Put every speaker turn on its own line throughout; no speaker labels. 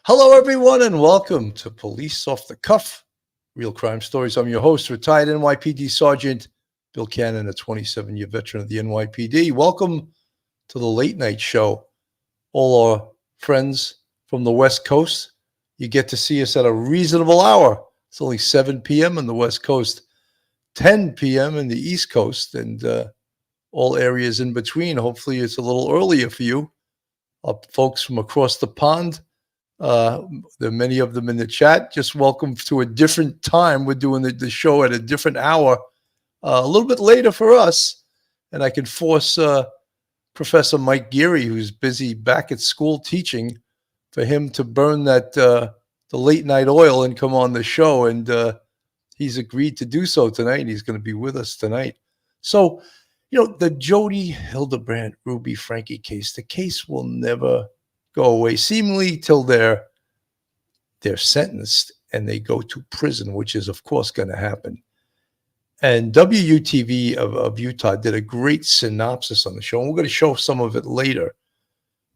Hello, everyone, and welcome to Police Off the Cuff, Real Crime Stories. I'm your host, retired NYPD Sergeant Bill Cannon, a 27-year veteran of the NYPD. Welcome to the late night show. All our friends from the West Coast, you get to see us at a reasonable hour. It's only 7 p.m. on the West Coast, 10 p.m. in the East Coast, and all areas in between. Hopefully, it's a little earlier for you. Folks from across the pond, there are many of them in the chat. Just welcome to a different time. We're doing the show at a different hour, a little bit later for us. And I can force Professor Mike Geary, who's busy back at school teaching, for him to burn that the late night oil and come on the show. And he's agreed to do so tonight. He's going to be with us tonight. So, the Jodi Hildebrandt Ruby Franke case, the case will never go away, seemingly till they're sentenced and they go to prison, which is, of course, going to happen. And WUTV of Utah did a great synopsis on the show, and we're going to show some of it later.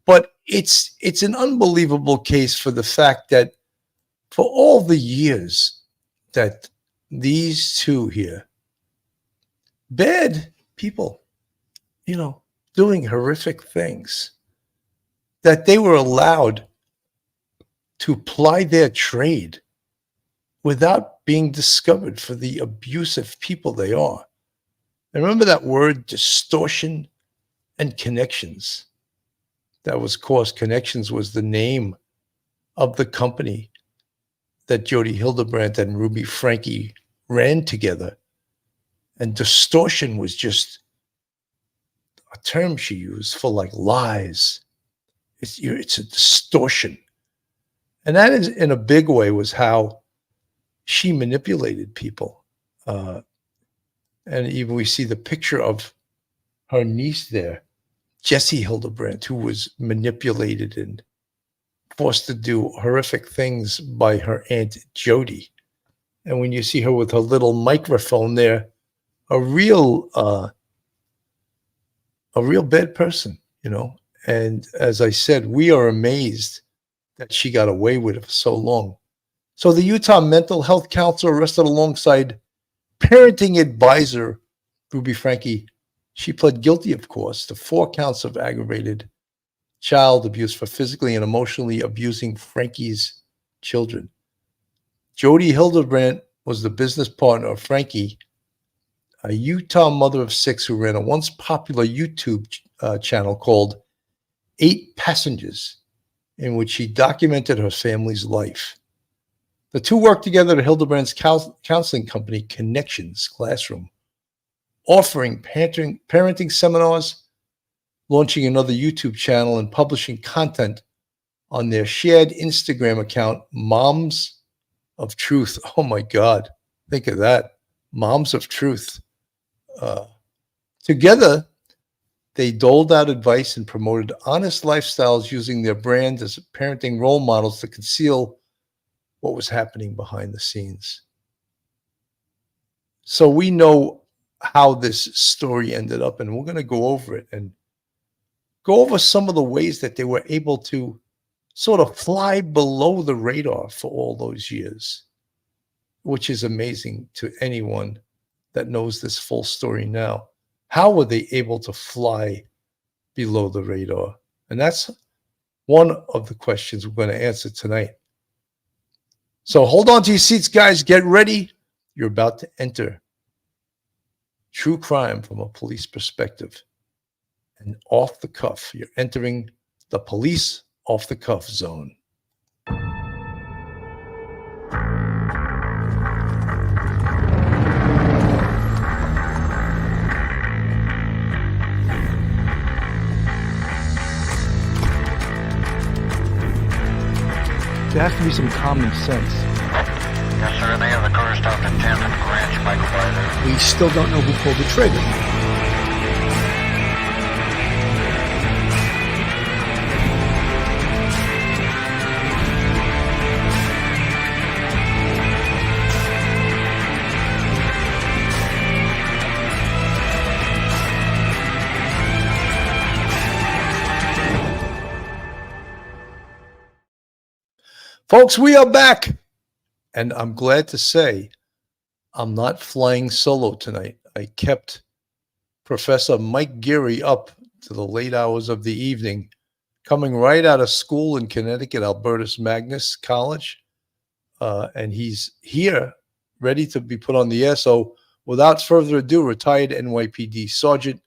But it's an unbelievable case for the fact that for all the years that these two here, bad people, doing horrific things, that they were allowed to ply their trade without being discovered for the abusive people they are. And remember that word, distortion and connections. That was, of course, Connections was the name of the company that Jodi Hildebrandt and Ruby Franke ran together. And distortion was just a term she used for like lies. It's a distortion. And that is, in a big way, was how she manipulated people. And even we see the picture of her niece there, Jessie Hildebrandt, who was manipulated and forced to do horrific things by her Aunt Jodi. And when you see her with her little microphone there, a real bad person, And as I said, we are amazed that she got away with it for so long. So the Utah Mental Health Council arrested alongside parenting advisor Ruby Franke. She pled guilty, of course, to 4 counts of aggravated child abuse for physically and emotionally abusing Franke's children. Jodi Hildebrandt was the business partner of Franke, a Utah mother of 6 who ran a once popular YouTube channel called 8 Passengers, in which she documented her family's life. The two worked together at Hildebrandt's counseling company, Connections Classroom, offering parenting seminars, launching another YouTube channel, and publishing content on their shared Instagram account, Moms of Truth. Oh my God, think of that. Moms of Truth. Together, they doled out advice and promoted honest lifestyles using their brand as parenting role models to conceal what was happening behind the scenes. So we know how this story ended up, and we're going to go over it and go over some of the ways that they were able to sort of fly below the radar for all those years, which is amazing to anyone that knows this full story now. How were they able to fly below the radar? And that's one of the questions we're going to answer tonight. So hold on to your seats, guys. Get ready. You're about to enter true crime from a police perspective. And off the cuff, you're entering the police off the cuff zone.
There has to be some common sense.
Yes, sir. They have the car stopped at 10 at the ranch microfiber.
We still don't know who pulled the trigger.
Folks, we are back. And I'm glad to say I'm not flying solo tonight. I kept Professor Mike Geary up to the late hours of the evening, coming right out of school in Connecticut, Albertus Magnus College. And he's here, ready to be put on the air. So without further ado, retired NYPD Sergeant,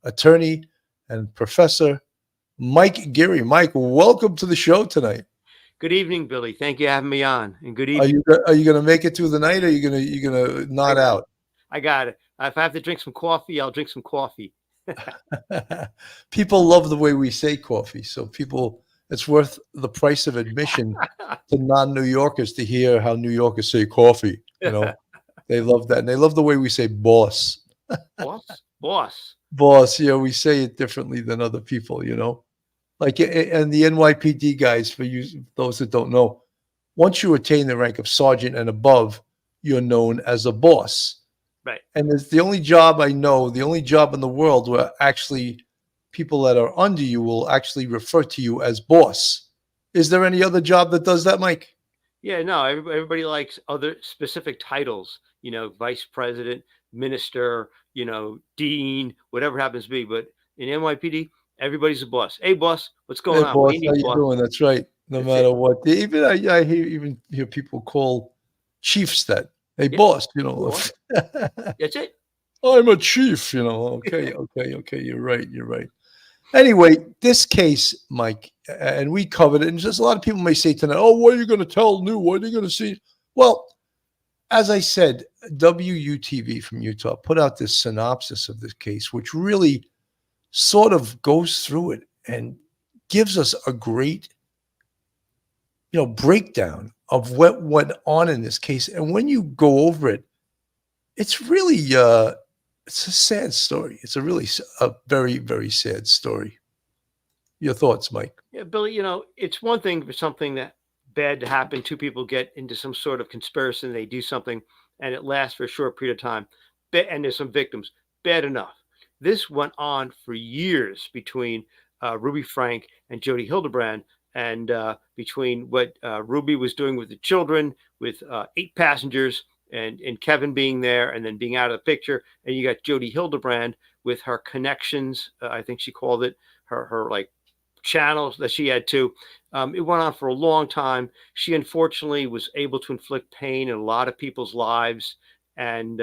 attorney, and Professor Mike Geary. Mike, welcome to the show tonight.
Good evening, Billy. Thank you for having me on. And good
Are
evening.
you going to make it through the night, or are you going to nod out?
I got it. If I have to drink some coffee, I'll drink some coffee.
People love the way we say coffee. So it's worth the price of admission to non-New Yorkers to hear how New Yorkers say coffee. You know, they love that. And they love the way we say boss. Boss. Yeah, we say it differently than other people, you know. Like, and the NYPD guys, for you, those that don't know, once you attain the rank of sergeant and above, you're known as a boss.
Right.
And it's the only job I know, the only job in the world where actually people that are under you will actually refer to you as boss. Is there any other job that does that, Mike?
Yeah, no, everybody likes other specific titles, you know, vice president, minister, you know, dean, whatever it happens to be. But in NYPD, everybody's a boss. Hey, boss, what's going on?
Boss,
What do you need,
how you
boss?
doing? That's right. No
That's
matter
it.
what. I hear people call chiefs that. Hey,
Yeah.
boss, you know.
Boss. That's it.
I'm a chief, you know. Okay. You're right. Anyway, this case, Mike, and we covered it, and just a lot of people may say tonight, oh, what are you going to tell new? What are you going to see? Well, as I said, WUTV from Utah put out this synopsis of this case, which really sort of goes through it and gives us a great, breakdown of what went on in this case. And when you go over it, it's really, it's a sad story. It's a very, very sad story. Your thoughts, Mike?
Yeah, Billy, you know, it's one thing for something that bad to happen. Two people get into some sort of conspiracy and they do something and it lasts for a short period of time. And there's some victims. Bad enough. This went on for years between Ruby Franke and Jodi Hildebrandt, and between what Ruby was doing with the children, with 8 passengers, and Kevin being there and then being out of the picture. And you got Jodi Hildebrandt with her connections. I think she called it her like channels that she had too. It went on for a long time. She unfortunately was able to inflict pain in a lot of people's lives. And,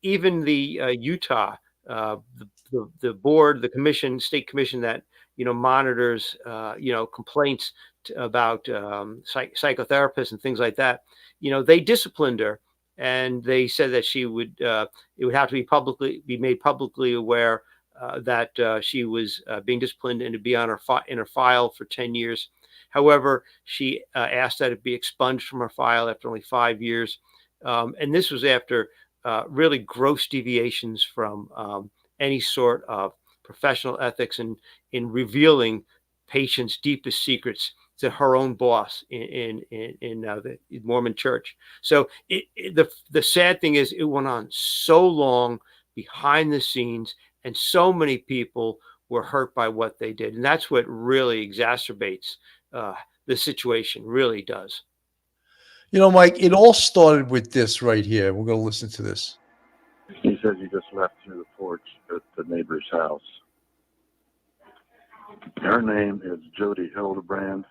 even the Utah, the board, the commission, state commission that, monitors, complaints about psychotherapists and things like that, they disciplined her, and they said that she would, it would have to be made publicly aware that she was being disciplined and to be on in her file for 10 years. However, she asked that it be expunged from her file after only 5 years. And this was after really gross deviations from any sort of professional ethics and in revealing patients' deepest secrets to her own boss in the Mormon church. So the sad thing is it went on so long behind the scenes, and so many people were hurt by what they did. And that's what really exacerbates the situation, really does.
Mike, it all started with this right here. We're going to listen to this.
He says he just left through the porch at the neighbor's house. Her name is Jodi Hildebrandt.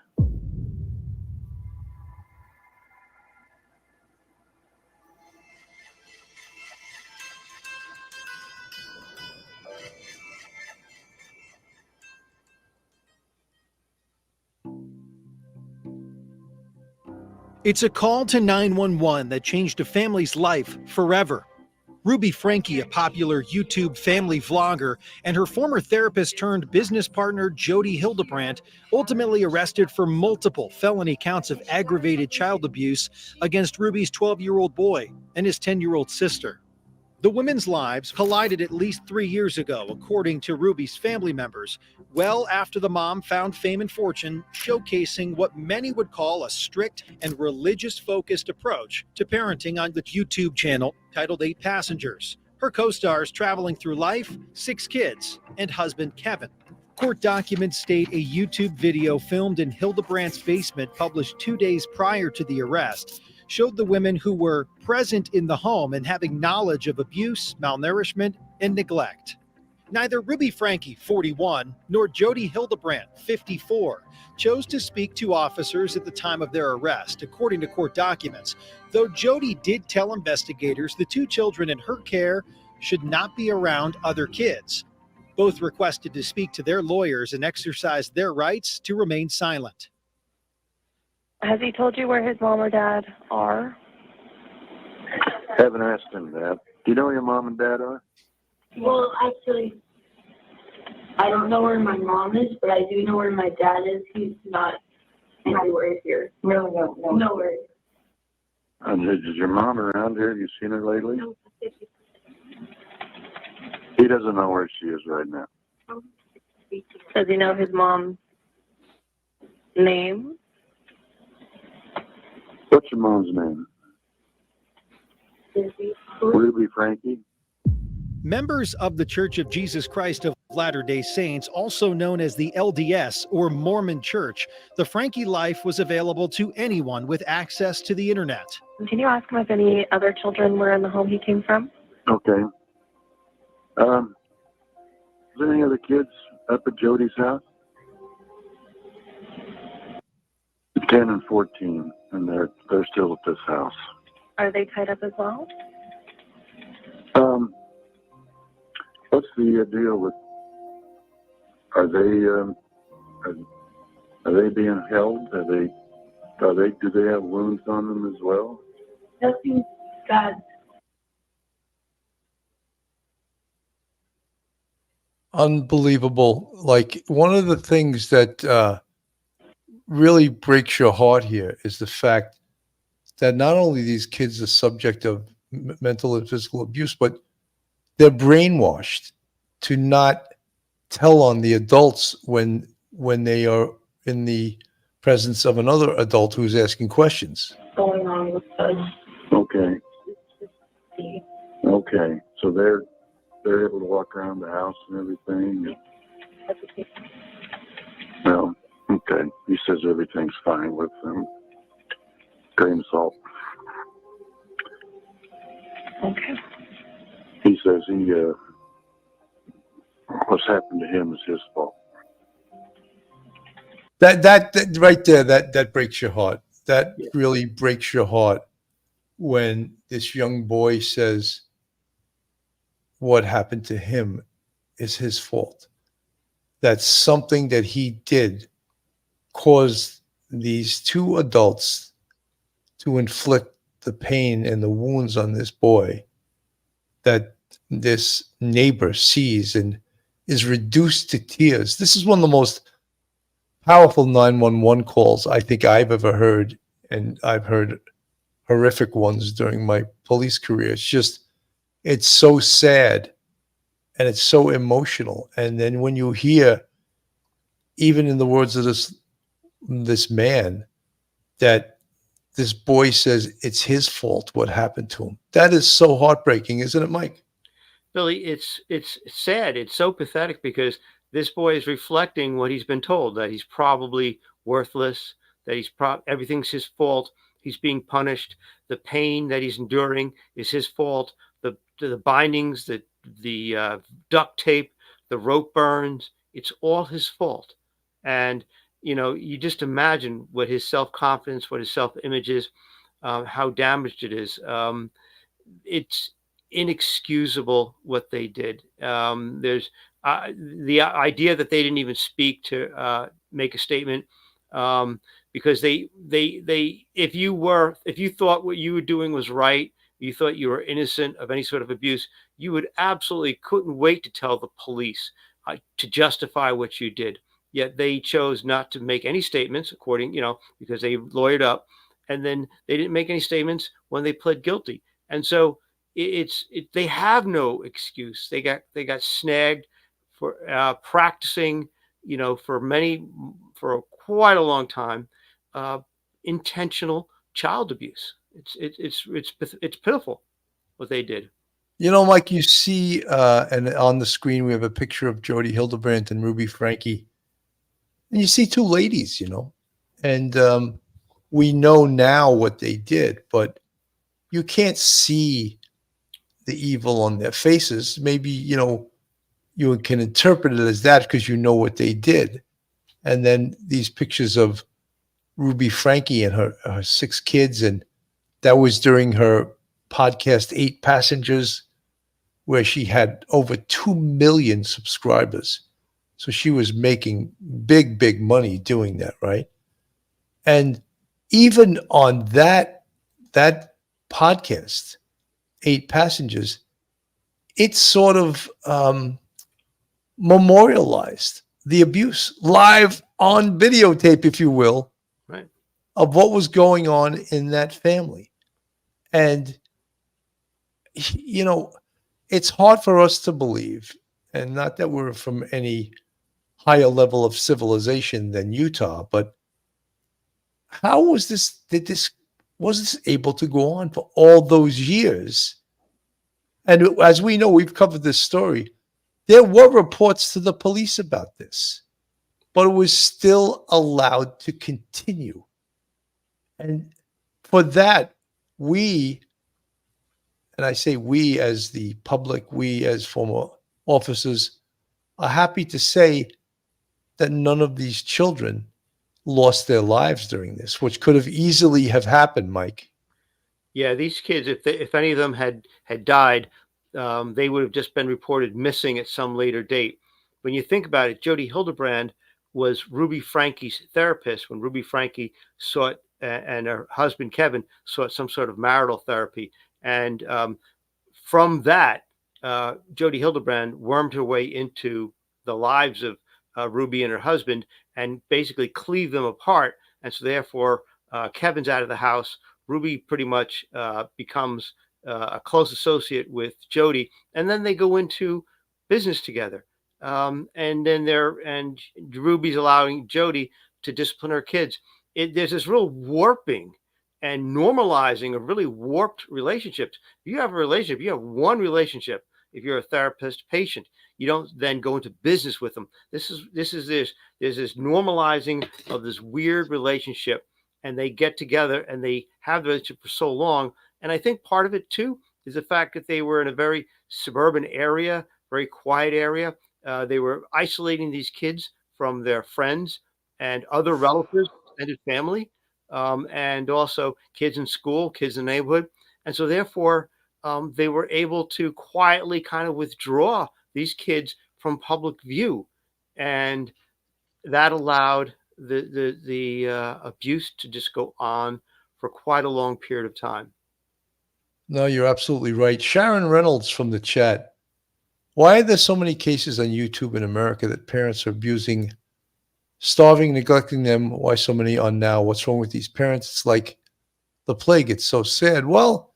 It's a call to 911 that changed a family's life forever. Ruby Franke, a popular YouTube family vlogger, and her former therapist turned business partner Jodi Hildebrandt ultimately arrested for multiple felony counts of aggravated child abuse against Ruby's 12-year-old boy and his 10-year-old sister. The women's lives collided at least 3 years ago, according to Ruby's family members, well after the mom found fame and fortune, showcasing what many would call a strict and religious-focused approach to parenting on the YouTube channel titled 8 Passengers. Her co-stars traveling through life, 6 kids, and husband Kevin. Court documents state a YouTube video filmed in Hildebrandt's basement, published 2 days prior to the arrest, showed the women who were present in the home and having knowledge of abuse, malnourishment, and neglect. Neither Ruby Franke, 41, nor Jodi Hildebrandt, 54, chose to speak to officers at the time of their arrest, according to court documents, though Jodi did tell investigators the two children in her care should not be around other kids. Both requested to speak to their lawyers and exercise their rights to remain silent.
Has he told you where his mom or dad are?
Haven't asked him that. Do you know where your mom and dad are?
Well, actually, I don't know where my mom is, but I do know where my dad is. He's not anywhere here. Really don't know. Nowhere.
Is your mom around here? Have you seen her lately?
No.
He doesn't know where she is right now.
Does he know his mom's name?
What's your mom's name? Ruby Franke.
Members of the Church of Jesus Christ of Latter-day Saints, also known as the LDS or Mormon Church, the Franke life was available to anyone with access to the internet.
Can you ask him if any other children were in the home he came from?
Okay. Is there any other kids up at Jodi's house? 10 and 14, and they're still at this house.
Are they tied up as well?
What's the deal with? Are they being held? Do they have wounds on them as well?
Nothing bad.
Unbelievable. Like, one of the things that really breaks your heart here is the fact that not only these kids are subject of mental and physical abuse, but they're brainwashed to not tell on the adults when they are in the presence of another adult who's asking questions.
Going on with us.
Okay. Okay. So they're able to walk around the house and everything. Well, okay. He says everything's fine with them. Grain of salt.
Okay.
He says what's happened to him is his fault.
That right there, that breaks your heart. That really breaks your heart when this young boy says what happened to him is his fault. That something that he did caused these two adults to inflict the pain and the wounds on this boy that this neighbor sees and is reduced to tears. This is one of the most powerful 911 calls I think I've ever heard, and I've heard horrific ones during my police career. It's so sad and it's so emotional. And then when you hear, even in the words of this man, that this boy says it's his fault what happened to him. That is so heartbreaking, isn't it, Mike?
Billy, it's sad. It's so pathetic because this boy is reflecting what he's been told, that he's probably worthless, that everything's his fault. He's being punished. The pain that he's enduring is his fault. The bindings, the duct tape, the rope burns, it's all his fault. And, you just imagine what his self-confidence, what his self-image is, how damaged it is. It's inexcusable what they did. There's the idea that they didn't even speak to make a statement, because if you thought what you were doing was right, you thought you were innocent of any sort of abuse, you would absolutely couldn't wait to tell the police to justify what you did. Yet they chose not to make any statements, because they lawyered up, and then they didn't make any statements when they pled guilty. And so they have no excuse. They got snagged for practicing, for quite a long time, intentional child abuse. It's pitiful what they did.
You know, Mike, you see, and on the screen we have a picture of Jodi Hildebrandt and Ruby Franke, and you see two ladies, and we know now what they did, but you can't see the evil on their faces. Maybe, you can interpret it as that because you know what they did. And then these pictures of Ruby Franke and her 6 kids, and that was during her podcast 8 Passengers, where she had over 2 million subscribers. So she was making big money doing that, right? And even on that podcast, 8 Passengers, it sort of memorialized the abuse live on videotape, if you will,
Right.
of what was going on in that family. And, it's hard for us to believe, and not that we're from any higher level of civilization than Utah, but how was this able to go on for all those years? And as we know, we've covered this story. There were reports to the police about this, but it was still allowed to continue. And for that, and I say we as the public, we as former officers, are happy to say that none of these children lost their lives during this, which could have easily have happened, Mike.
Yeah, these kids, if any of them had died, they would have just been reported missing at some later date. When you think about it, Jodi Hildebrandt was Ruby Franke's therapist when Ruby Franke sought, and her husband Kevin sought some sort of marital therapy. And from that, Jodi Hildebrandt wormed her way into the lives of Ruby and her husband and basically cleaved them apart. And so therefore, Kevin's out of the house. Ruby pretty much becomes a close associate with Jodi, and then they go into business together. And then Ruby's allowing Jodi to discipline her kids. There's this real warping and normalizing of really warped relationships. If you have a relationship, you have one relationship. If you're a therapist patient, you don't then go into business with them. There's this normalizing of this weird relationship, and they get together and they have the relationship for so long. And I think part of it too is the fact that they were in a very suburban area, very quiet area. They were isolating these kids from their friends and other relatives, extended family, and also kids in school, kids in the neighborhood. And so therefore, they were able to quietly kind of withdraw these kids from public view. And that allowed the abuse to just go on for quite a long period of time.
No, you're absolutely right. Sharon Reynolds from the chat. Why are there so many cases on YouTube in America that parents are abusing, starving, neglecting them? Why so many on now? What's wrong with these parents? It's like the plague. It's so sad. Well,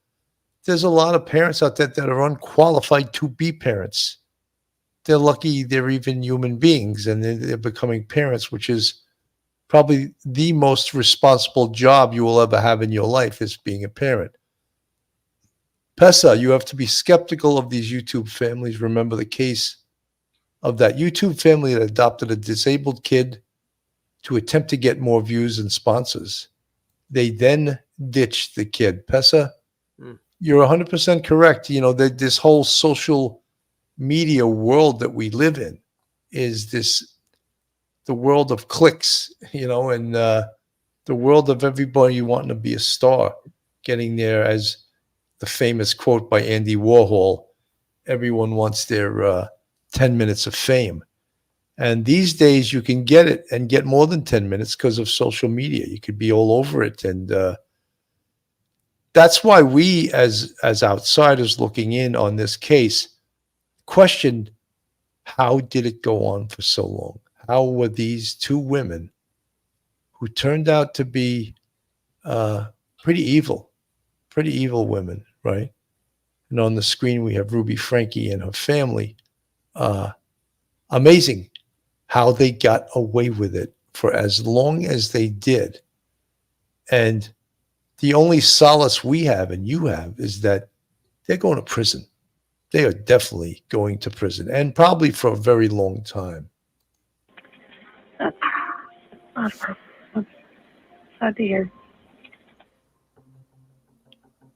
there's a lot of parents out there that are unqualified to be parents. They're lucky they're even human beings, and they're becoming parents, which is probably the most responsible job you will ever have in your life, is being a parent. Pesa, you have to be skeptical of these YouTube families. Remember the case of that YouTube family that adopted a disabled kid to attempt to get more views and sponsors. They then ditched the kid. Pesa, you're 100% correct. This whole social media world that we live in is the world of clicks, and the world of everybody wanting to be a star, getting there. As the famous quote by Andy Warhol, everyone wants their 10 minutes of fame. And these days you can get it and get more than 10 minutes because of social media. You could be all over it. And that's why we, as outsiders looking in on this case, questioned, how did it go on for so long? How were these two women, who turned out to be pretty evil women, right? And on the screen we have Ruby Franke and her family. Amazing how they got away with it for as long as they did. And the only solace we have and you have is that they're going to prison. they are definitely going to prison, and probably for a very long time.
That's sad to hear.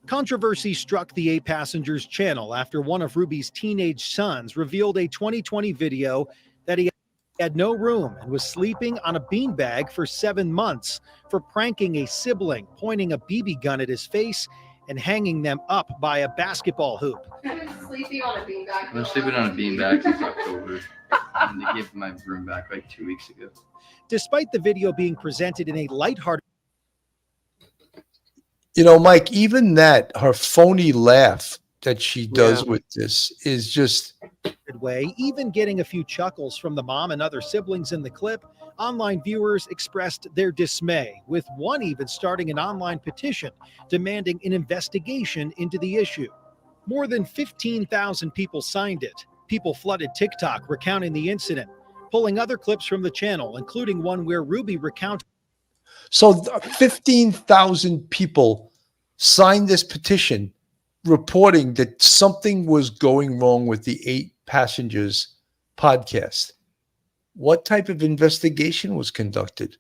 Controversy struck the 8 Passengers channel after one of Ruby's teenage sons revealed a 2020 video that he had no room and was sleeping on a beanbag for 7 months for pranking a sibling, pointing a BB gun at his face and hanging them up by a basketball hoop.
I've been sleeping on a beanbag.
I've been sleeping on a beanbag since October, and they gave my room back like 2 weeks ago.
Despite the video being presented in a lighthearted
Mike, even that, her phony laugh that she does with this is just
way, even getting a few chuckles from the mom and other siblings in the clip, online viewers expressed their dismay, with one even starting an online petition demanding an investigation into the issue. More than 15,000 people signed it. People flooded TikTok recounting the incident, pulling other clips from the channel, including one where Ruby recounted.
so 15,000 people signed this petition reporting that something was going wrong with the 8 Passengers podcast. What type of investigation was conducted?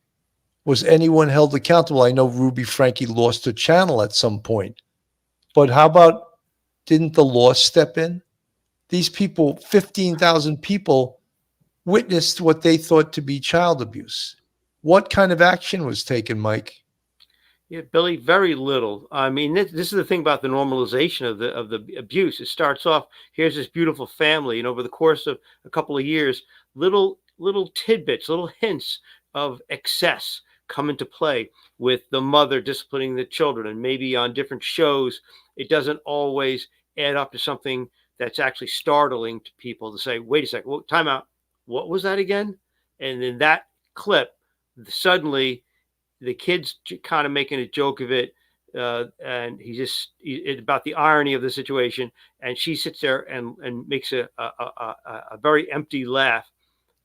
Was anyone held accountable? I know Ruby Franke lost her channel at some point, but how about, didn't the law step in? These people, 15,000 people, witnessed what they thought to be child abuse. What kind of action was taken, Mike?
Yeah, Billy, very little. I mean, this is the thing about the normalization of the abuse. It starts off, here's this beautiful family, and over the course of a couple of years, little tidbits, little hints of excess come into play, with the mother disciplining the children, and maybe on different shows, it doesn't always add up to something that's actually startling to people to say, wait a second, well, time out. What was that again? And in that clip, suddenly the kid's kind of making a joke of it, and it's about the irony of the situation, and she sits there and makes a very empty laugh,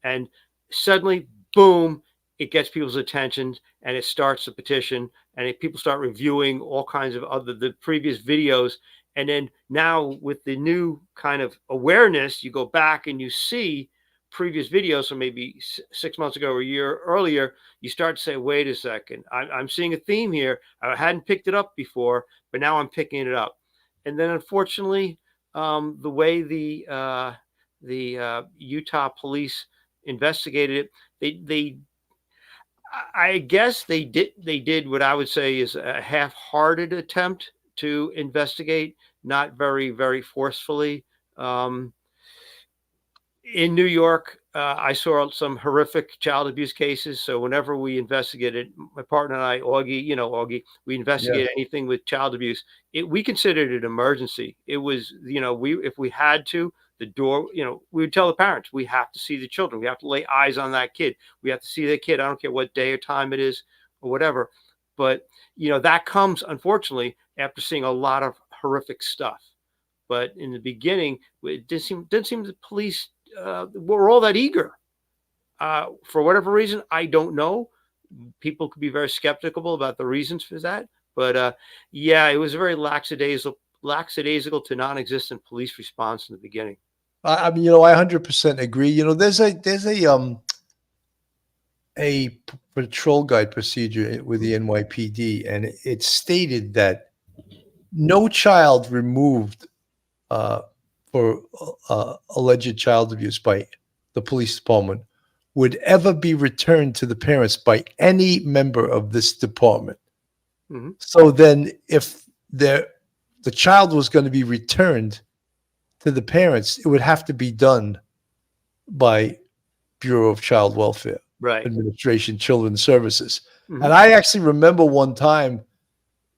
and suddenly, boom, it gets people's attention, and it starts a petition, and people start reviewing all kinds of the previous videos, and then now with the new kind of awareness, you go back and you see previous videos from maybe 6 months ago or a year earlier, you start to say, wait a second, I'm seeing a theme here. I hadn't picked it up before, but now I'm picking it up. And then unfortunately, the way the Utah police investigated it, I guess they did what I would say is a half-hearted attempt to investigate, not very, very forcefully. In New York, I saw some horrific child abuse cases. So whenever we investigated, my partner and I, Augie, we investigate anything with child abuse. We considered it an emergency. It was, if we had to, the door, we would tell the parents, we have to see the children. We have to lay eyes on that kid. We have to see the kid. I don't care what day or time it is or whatever. But, that comes, unfortunately, after seeing a lot of horrific stuff. But in the beginning, it didn't seem the police were all that eager. For whatever reason, I don't know. People could be very skeptical about the reasons for that. But it was a very lackadaisical to non-existent police response in the beginning.
I mean, I 100% agree. There's a patrol guide procedure with the NYPD, and it stated that no child removed for alleged child abuse by the police department would ever be returned to the parents by any member of this department. Mm-hmm. So then if the child was going to be returned to the parents, it would have to be done by Bureau of Child Welfare, Administration, Children's Services. Mm-hmm. And I actually remember one time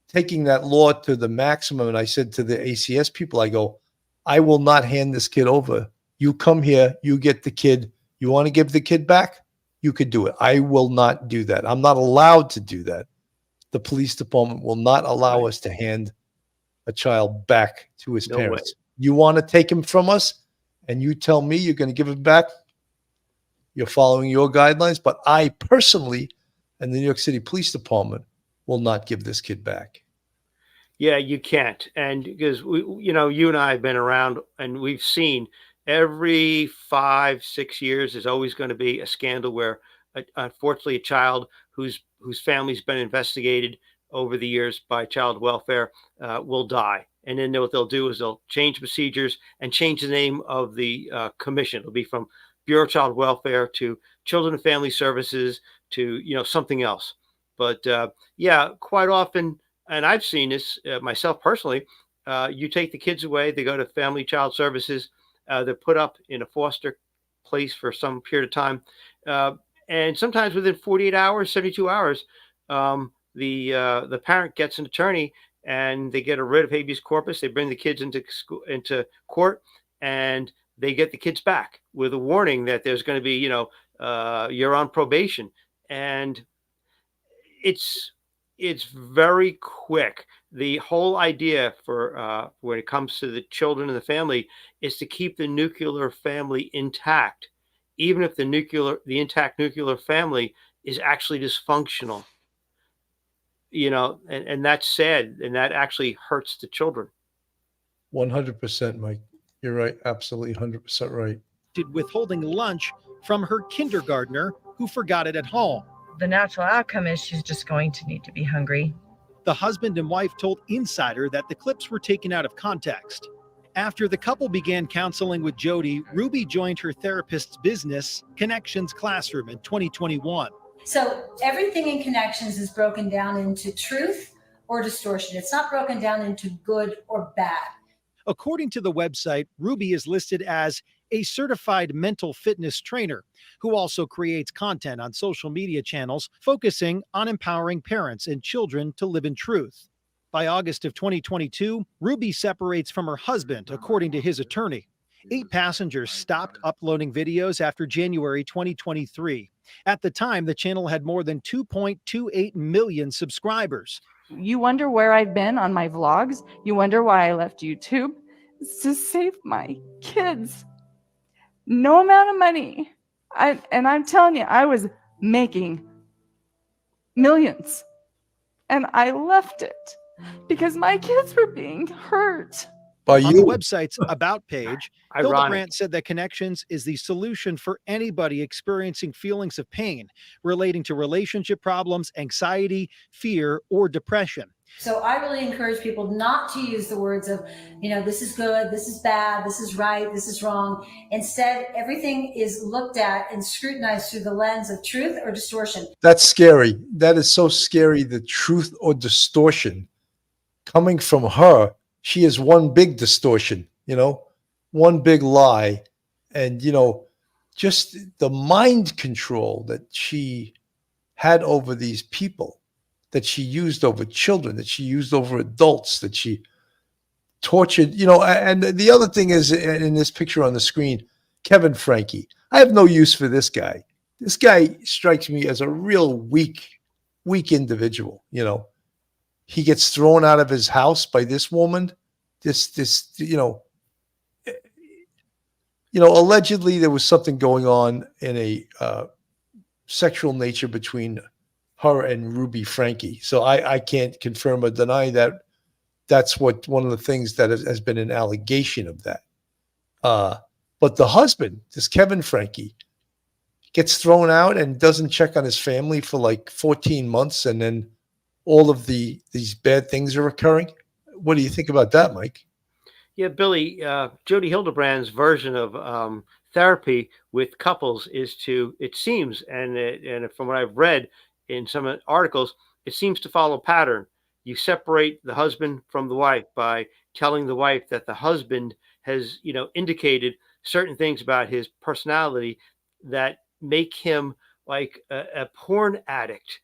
taking that law to the maximum, and I said to the ACS people, I go, I will not hand this kid over. You come here, you get the kid. You want to give the kid back? You could do it. I will not do that. I'm not allowed to do that. The police department will not allow us to hand a child back to his parents. Way. You want to take him from us, and you tell me you're going to give him back? You're following your guidelines, but I personally and the New York City Police Department will not give this kid back.
Yeah, you can't. And because you and I have been around and we've seen every 5, 6 years there's always going to be a scandal where, unfortunately, a child whose family's been investigated over the years by child welfare will die. And then what they'll do is they'll change procedures and change the name of the commission. It'll be from Bureau of Child Welfare to Children and Family Services to something else. But yeah, quite often, and I've seen this myself personally. You take the kids away, they go to Family Child Services, they're put up in a foster place for some period of time, and sometimes within 48 hours, 72 hours, the parent gets an attorney and they get a writ of habeas corpus. They bring the kids into court, and they get the kids back with a warning that there's going to be you're on probation, and it's very quick. The whole idea for when it comes to the children and the family is to keep the nuclear family intact, even if the intact nuclear family is actually dysfunctional. And that's sad, and that actually hurts the children.
100%, Mike. You're right. Absolutely 100% right.
Withholding lunch from her kindergartner who forgot it at home.
The natural outcome is she's just going to need to be hungry.
The husband and wife told Insider that the clips were taken out of context. After the couple began counseling with Jodi, Ruby joined her therapist's business, Connections Classroom, in 2021.
So everything in Connections is broken down into truth or distortion. It's not broken down into good or bad.
According to the website, Ruby is listed as a certified mental fitness trainer who also creates content on social media channels focusing on empowering parents and children to live in truth. By August of 2022, Ruby separates from her husband, according to his attorney. 8 passengers stopped uploading videos after January 2023. At the time, the channel had more than 2.28 million subscribers.
You wonder where I've been on my vlogs? You wonder why I left YouTube? It's to save my kids. No amount of money. And I'm telling you, I was making millions. And I left it because my kids were being hurt.
By
On
you.
the website's About page, Hildebrandt said that Connections is the solution for anybody experiencing feelings of pain relating to relationship problems, anxiety, fear, or depression.
So I really encourage people not to use the words of, this is good, this is bad, this is right, this is wrong. Instead, everything is looked at and scrutinized through the lens of truth or distortion.
That's scary. That is so scary. The truth or distortion coming from her. She is one big distortion, one big lie. And, just the mind control that she had over these people, that she used over children, that she used over adults, that she tortured, and the other thing is in this picture on the screen, Kevin Franke. I have no use for this guy. This guy strikes me as a real weak individual, He gets thrown out of his house by this woman. Allegedly there was something going on in a sexual nature between her and Ruby Franke. So I can't confirm or deny that. That's what one of the things that has been an allegation of that. But the husband, this Kevin Franke, gets thrown out and doesn't check on his family for like 14 months, and then all of these bad things are occurring. What do you think about that, Mike?
Yeah, Billy, Jodi Hildebrandt's version of therapy with couples is it seems, and from what I've read in some articles, it seems to follow a pattern. You separate the husband from the wife by telling the wife that the husband has, indicated certain things about his personality that make him like a porn addict.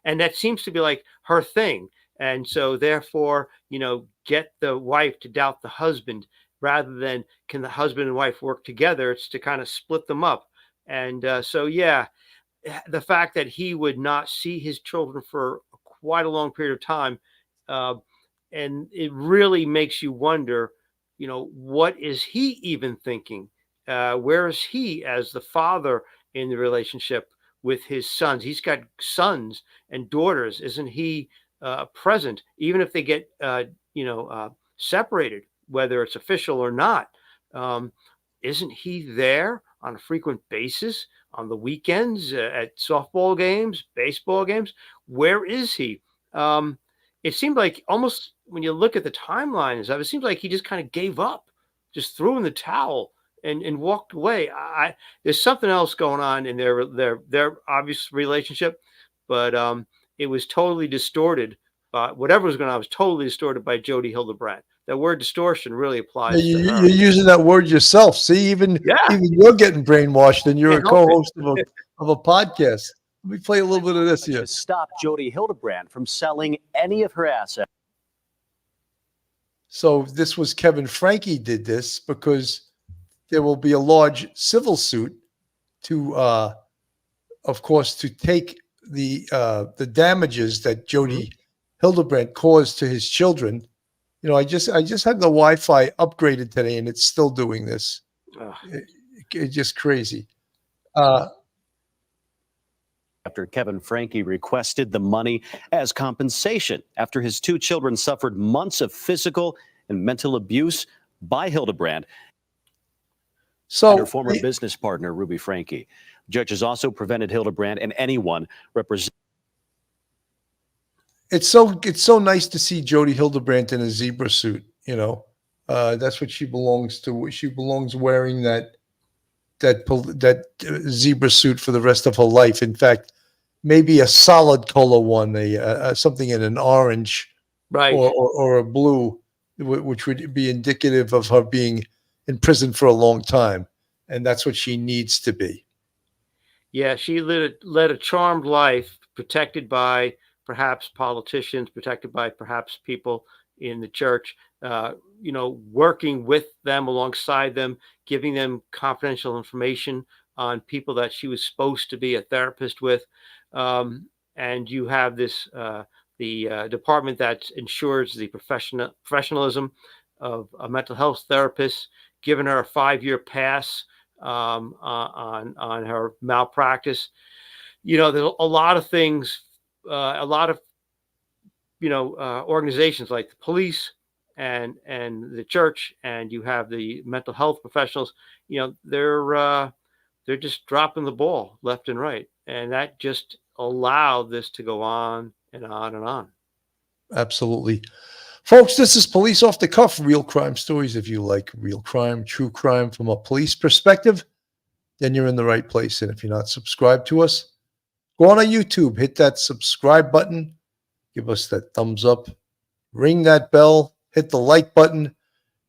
And that seems to be like her thing. And so therefore, get the wife to doubt the husband rather than can the husband and wife work together. It's to kind of split them up. And so, yeah, the fact that he would not see his children for quite a long period of time. And it really makes you wonder, what is he even thinking? Where is he as the father in the relationship with his sons? He's got sons and daughters. Isn't he present, even if they get separated, whether it's official or not. Isn't he there on a frequent basis on the weekends at softball games, baseball games? Where is he? It seemed like almost when you look at the timeline and stuff, it seems like he just kind of gave up, just threw in the towel and walked away. There's something else going on in their obvious relationship, but it was totally distorted. Whatever was going on was totally distorted by Jodi Hildebrandt. That word distortion really applies to her.
You're using that word yourself. See, even you're getting brainwashed, and you're a co-host of a podcast. Let me play a little bit of this here.
Stop Jodi Hildebrandt from selling any of her assets.
So this was Kevin Franke did this because there will be a large civil suit to, of course, to take the damages that Jodi Hildebrandt caused to his children. You know, I just had the Wi-Fi upgraded today, and it's still doing this. It's just crazy.
After Kevin Franke requested the money as compensation after his 2 children suffered months of physical and mental abuse by Hildebrandt. And her former business partner, Ruby Franke. Judges also prevented Hildebrandt and anyone representing.
It's so nice to see Jodi Hildebrandt in a zebra suit. You know, that's what she belongs to. She belongs wearing that zebra suit for the rest of her life. In fact, maybe a solid color one, something in an orange,
right,
or a blue, which would be indicative of her being in prison for a long time, and that's what she needs to be.
Yeah, she led a charmed life, protected by perhaps politicians, protected by perhaps people in the church, working with them, alongside them, giving them confidential information on people that she was supposed to be a therapist with. And you have this, the department that ensures the professionalism of a mental health therapist, giving her a 5-year pass on her malpractice. You know, there's a lot of things, a lot of, organizations like the police and the church, and you have the mental health professionals, they're just dropping the ball left and right. And that just allowed this to go on and on and on.
Absolutely. Folks, this is Police Off the Cuff, real crime stories. If you like real crime, true crime from a police perspective, then you're in the right place. And if you're not subscribed to us, go on YouTube, hit that subscribe button, give us that thumbs up, ring that bell, hit the like button,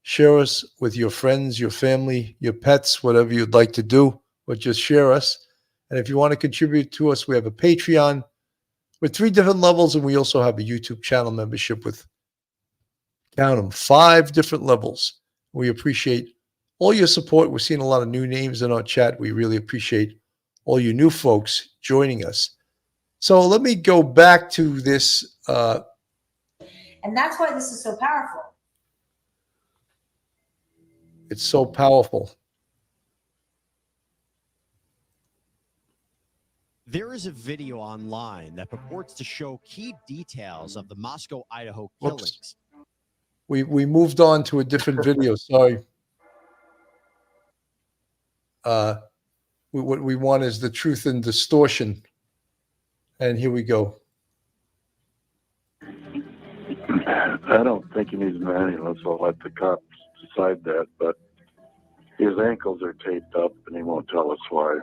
share us with your friends, your family, your pets, whatever you'd like to do, or just share us. And if you want to contribute to us, we have a Patreon with 3 different levels, and we also have a YouTube channel membership with, count them, 5 different levels. We appreciate all your support. We're seeing a lot of new names in our chat. We really appreciate all you new folks joining us. So let me go back to this.
And that's why this is so powerful.
It's so powerful.
There is a video online that purports to show key details of the Moscow, Idaho killings.
We moved on to a different video. Sorry. What we want is the truth and distortion. And here we go.
I don't think he needs an ambulance. I'll let the cops decide that. But his ankles are taped up, and he won't tell us why.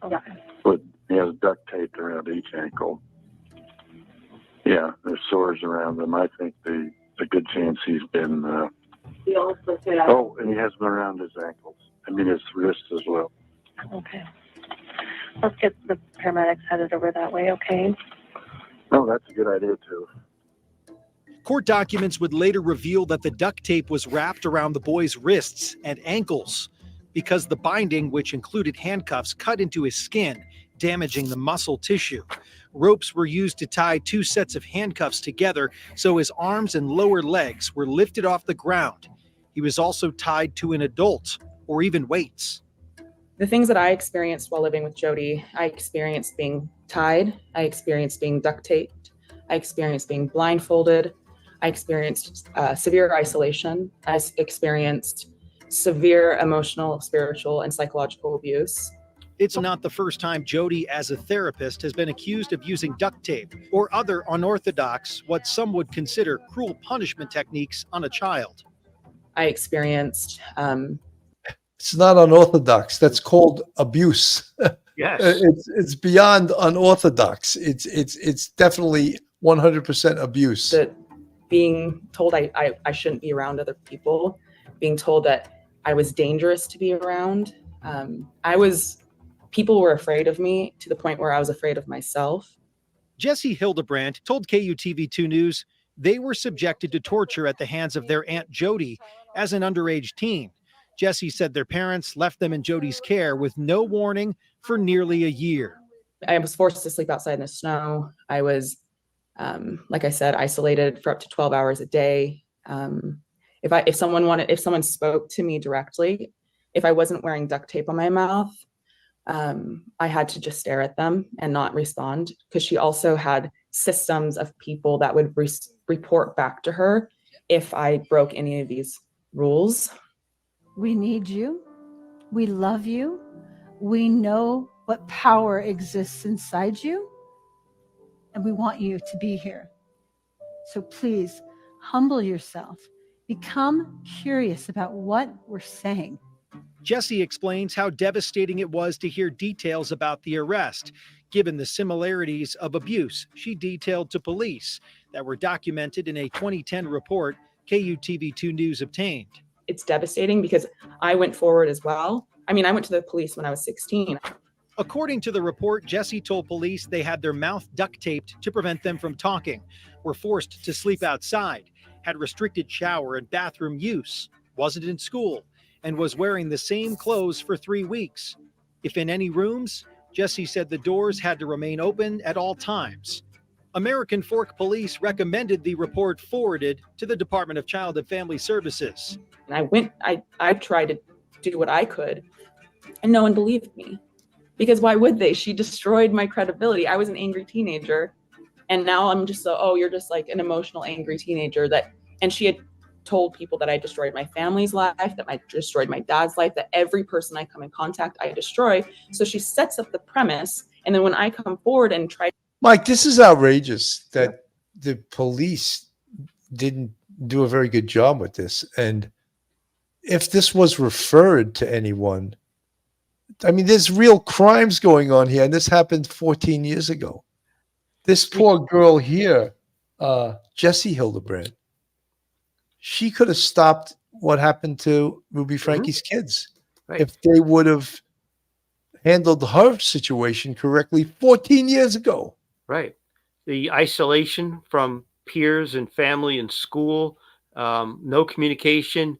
Okay.
But he has duct tape around each ankle. Yeah, there's sores around them. I think a good chance he's been.
He also said.
Oh, and he has them around his ankles. I mean, his wrists as well.
Okay. Let's get the paramedics headed over that way, okay?
Oh, that's a good idea, too.
Court documents would later reveal that the duct tape was wrapped around the boy's wrists and ankles because the binding, which included handcuffs, cut into his skin, damaging the muscle tissue. Ropes were used to tie 2 sets of handcuffs together so his arms and lower legs were lifted off the ground. He was also tied to an adult or even weights.
The things that I experienced while living with Jodi, I experienced being tied, I experienced being duct taped, I experienced being blindfolded. I experienced severe isolation. I experienced severe emotional, spiritual, and psychological abuse.
It's not the first time Jodi, as a therapist, has been accused of using duct tape or other unorthodox, what some would consider cruel punishment techniques on a child.
I experienced
It's not unorthodox. That's called abuse.
Yes.
It's beyond unorthodox. It's definitely 100% abuse.
that being told I shouldn't be around other people, being told that I was dangerous to be around. People were afraid of me to the point where I was afraid of myself.
Jodi Hildebrandt told KUTV2 News they were subjected to torture at the hands of their Aunt Jodi as an underage teen. Jodi said their parents left them in Jodi's care with no warning for nearly a year.
I was forced to sleep outside in the snow. I was, like I said, isolated for up to 12 hours a day. If someone spoke to me directly, if I wasn't wearing duct tape on my mouth, I had to just stare at them and not respond, because she also had systems of people that would report back to her if I broke any of these rules.
We need you. We love you. We know what power exists inside you, and we want you to be here. So please humble yourself. Become curious about what we're saying.
Jodi explains how devastating it was to hear details about the arrest, given the similarities of abuse she detailed to police that were documented in a 2010 report KUTV2 News obtained.
It's devastating because I went forward as well. I mean, I went to the police when I was 16.
According to the report, Jodi told police they had their mouth duct taped to prevent them from talking, were forced to sleep outside, had restricted shower and bathroom use, wasn't in school, and was wearing the same clothes for 3 weeks. If in any rooms, Jodi said the doors had to remain open at all times. American Fork Police recommended the report forwarded to the Department of Child and Family Services.
And I tried to do what I could, and no one believed me. Because why would they? She destroyed my credibility. I was an angry teenager, and now I'm just you're just like an emotional, angry teenager and she had told people that I destroyed my family's life, that I destroyed my dad's life, that every person I come in contact, I destroy. So she sets up the premise, and then when I come forward and try.
Mike, this is outrageous that the police didn't do a very good job with this. And if this was referred to anyone, I mean, there's real crimes going on here, and this happened 14 years ago. This poor girl here, Jodi Hildebrandt, she could have stopped what happened to Ruby Franke's kids if they would have handled her situation correctly 14 years ago.
Right. The isolation from peers and family and school, no communication,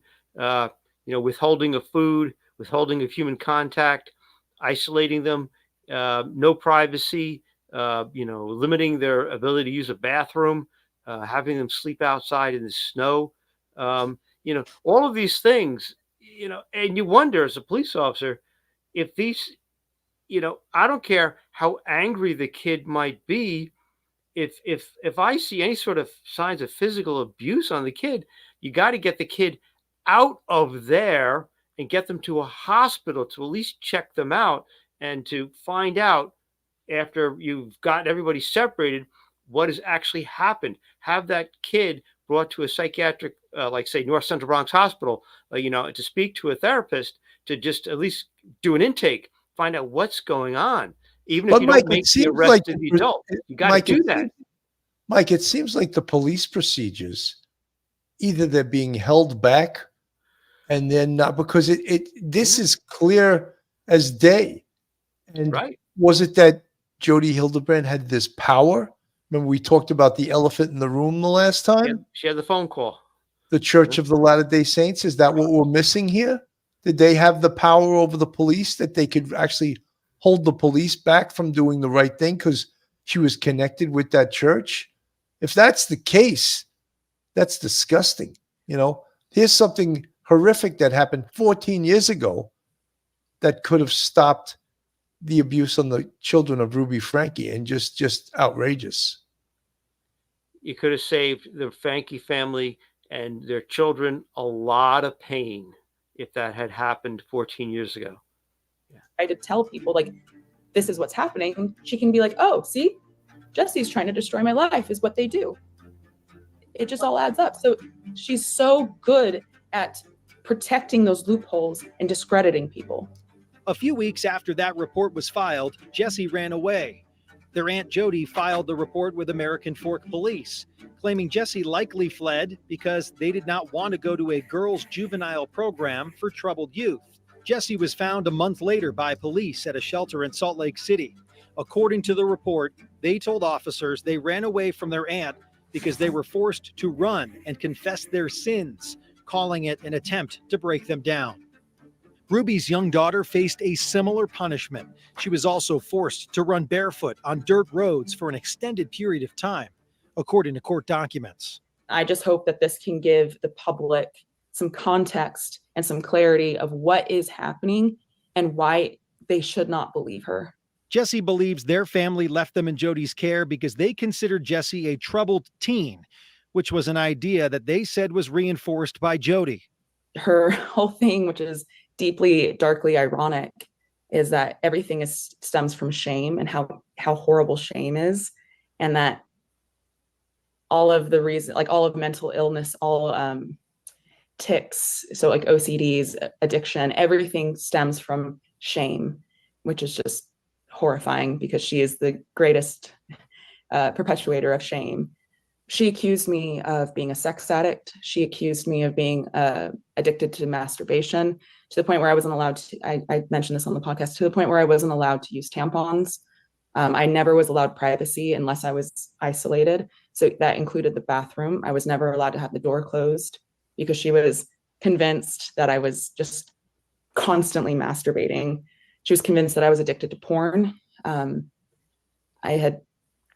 withholding of food, withholding of human contact, isolating them, no privacy, limiting their ability to use a bathroom, having them sleep outside in the snow, all of these things, and you wonder as a police officer if these, I don't care how angry the kid might be. If I see any sort of signs of physical abuse on the kid, you got to get the kid out of there and get them to a hospital to at least check them out and to find out, after you've got everybody separated, what has actually happened. Have that kid brought to a psychiatric, like say North Central Bronx Hospital, to speak to a therapist, to just at least do an intake, find out what's going on. Even if you don't make the arrest of the adult, you got to do that.
Mike, it seems like the police procedures, either they're being held back and then not, because this is clear as day. And was it that Jodi Hildebrandt had this power? Remember we talked about the elephant in the room the last time?
Yeah, she had the phone call.
The Church of the Latter-day Saints, is that what we're missing here? Did they have the power over the police that they could actually hold the police back from doing the right thing because she was connected with that church? If that's the case, that's disgusting. Here's something horrific that happened 14 years ago that could have stopped the abuse on the children of Ruby Franke, and just outrageous.
you could have saved the Franke family and their children a lot of pain if that had happened 14 years ago.
I had to tell people, like, this is what's happening. She can be like, oh, see, Jesse's trying to destroy my life is what they do. It just all adds up. So she's so good at protecting those loopholes and discrediting people.
A few weeks after that report was filed, Jesse ran away. Their Aunt Jodi filed the report with American Fork Police, claiming Jesse likely fled because they did not want to go to a girls' juvenile program for troubled youth. Jesse was found a month later by police at a shelter in Salt Lake City. According to the report, they told officers they ran away from their aunt because they were forced to run and confess their sins, calling it an attempt to break them down. Ruby's young daughter faced a similar punishment. She was also forced to run barefoot on dirt roads for an extended period of time, according to court documents.
I just hope that this can give the public some context and some clarity of what is happening and why they should not believe her.
Jesse believes their family left them in Jodi's care because they considered Jesse a troubled teen, which was an idea that they said was reinforced by Jodi.
Her whole thing, which is deeply, darkly ironic, is that everything stems from shame and how horrible shame is, and that all of the reason, like all of mental illness, all tics, so like OCDs, addiction, everything stems from shame, which is just horrifying because she is the greatest perpetuator of shame. She accused me of being a sex addict. She accused me of being addicted to masturbation, to the point where I wasn't allowed to, I mentioned this on the podcast, to the point where I wasn't allowed to use tampons. I never was allowed privacy unless I was isolated. So that included the bathroom. I was never allowed to have the door closed because she was convinced that I was just constantly masturbating. She was convinced that I was addicted to porn. I had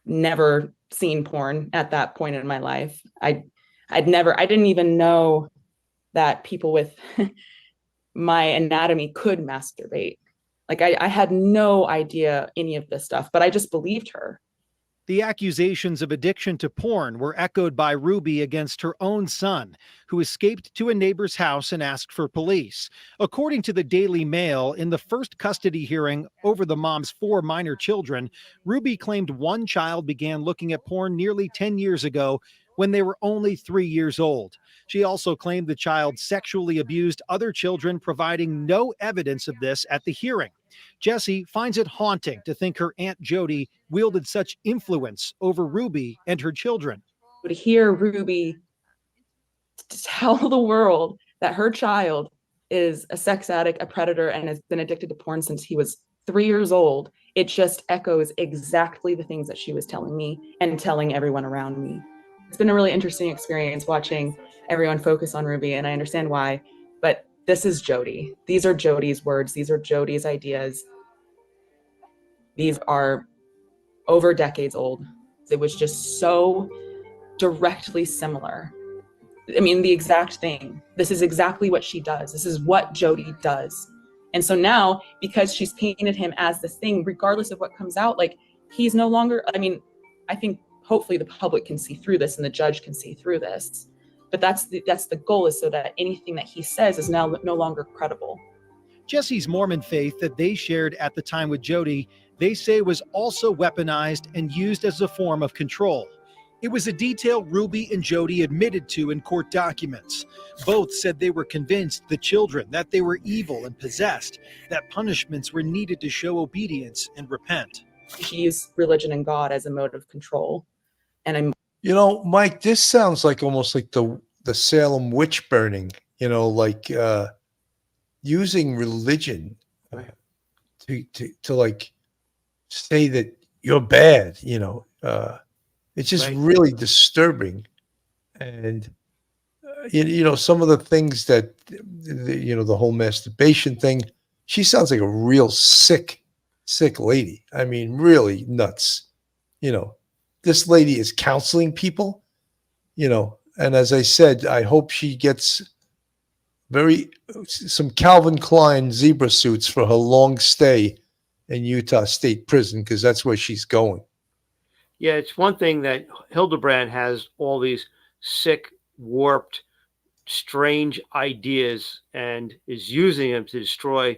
never seen porn at that point in my life. I didn't even know that people with my anatomy could masturbate. Like I had no idea any of this stuff, but I just believed her.
The accusations of addiction to porn were echoed by Ruby against her own son, who escaped to a neighbor's house and asked for police. According to the Daily Mail, in the first custody hearing over the mom's 4 minor children, Ruby claimed one child began looking at porn nearly 10 years ago when they were only 3 years old. She also claimed the child sexually abused other children, providing no evidence of this at the hearing. Jesse finds it haunting to think her Aunt Jodi wielded such influence over Ruby and her children.
To hear Ruby tell the world that her child is a sex addict, a predator, and has been addicted to porn since he was 3 years old, it just echoes exactly the things that she was telling me and telling everyone around me. It's been a really interesting experience watching everyone focus on Ruby, and I understand why, but this is Jodi. These are Jodi's words. These are Jodi's ideas. These are over decades old. It was just so directly similar. I mean, the exact thing. This is exactly what she does. This is what Jodi does. And so now, because she's painted him as this thing, regardless of what comes out, like he's no longer, I mean, I think hopefully the public can see through this and the judge can see through this. But that's the goal, is so that anything that he says is now no longer credible.
Jesse's Mormon faith that they shared at the time with Jodi, they say was also weaponized and used as a form of control. It was a detail Ruby and Jodi admitted to in court documents. Both said they were convinced the children that they were evil and possessed, that punishments were needed to show obedience and repent.
She used religion and God as a mode of control. And
You know, Mike, this sounds like almost like the Salem witch burning, you know, like using religion to like say that you're bad, you know. It's just really disturbing. And, you know, some of the things that, you know, the whole masturbation thing, she sounds like a real sick lady. I mean, really nuts, you know. This lady is counseling people, you know, and as I said, I hope she gets some Calvin Klein zebra suits for her long stay in Utah State Prison, because that's where she's going.
Yeah, it's one thing that Hildebrandt has all these sick, warped, strange ideas and is using them to destroy,